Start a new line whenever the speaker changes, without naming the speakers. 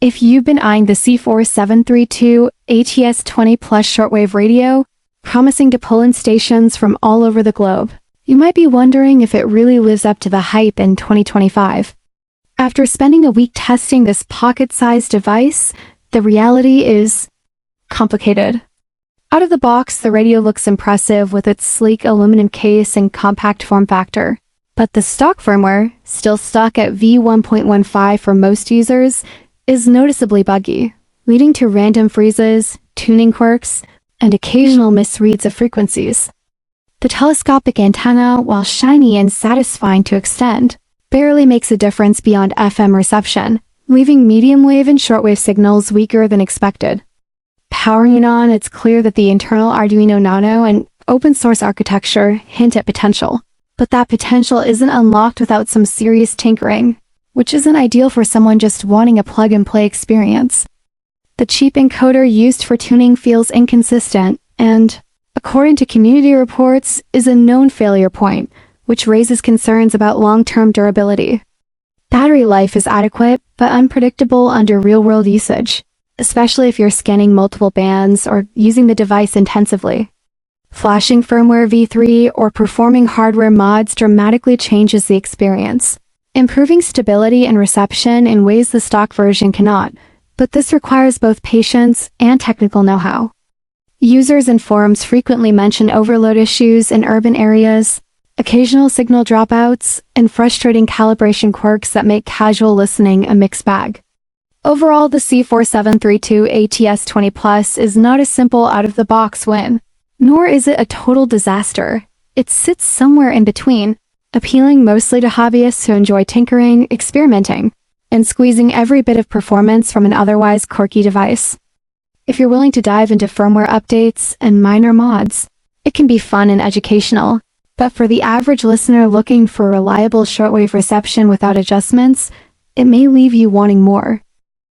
If you've been eyeing the Si4732 ATS-20 shortwave radio, promising to pull in stations from all over the globe, you might be wondering if it really lives up to the hype in 2025. After spending a week testing this pocket-sized device, the reality is complicated. Out of the box, the radio looks impressive with its sleek aluminum case and compact form factor. But the stock firmware, still stuck at v1.15 for most users, is noticeably buggy, leading to random freezes, tuning quirks, and occasional misreads of frequencies. The telescopic antenna, while shiny and satisfying to extend, barely makes a difference beyond FM reception, leaving medium wave and shortwave signals weaker than expected. Powering it on, it's clear that the internal Arduino Nano and open-source architecture hint at potential. But that potential isn't unlocked without some serious tinkering, which isn't ideal for someone just wanting a plug-and-play experience. The cheap encoder used for tuning feels inconsistent and, according to community reports, is a known failure point, which raises concerns about long-term durability. Battery life is adequate, but unpredictable under real-world usage, especially if you're scanning multiple bands or using the device intensively. Flashing firmware v3 or performing hardware mods dramatically changes the experience, improving stability and reception in ways the stock version cannot, but this requires both patience and technical know-how. Users and forums frequently mention overload issues in urban areas, occasional signal dropouts, and frustrating calibration quirks that make casual listening a mixed bag. Overall, the Si4732 ATS-20 is not a simple out-of-the-box win, nor is it a total disaster. It sits somewhere in between, appealing mostly to hobbyists who enjoy tinkering, experimenting, and squeezing every bit of performance from an otherwise quirky device. If you're willing to dive into firmware updates and minor mods, it can be fun and educational. But for the average listener looking for reliable shortwave reception without adjustments, it may leave you wanting more.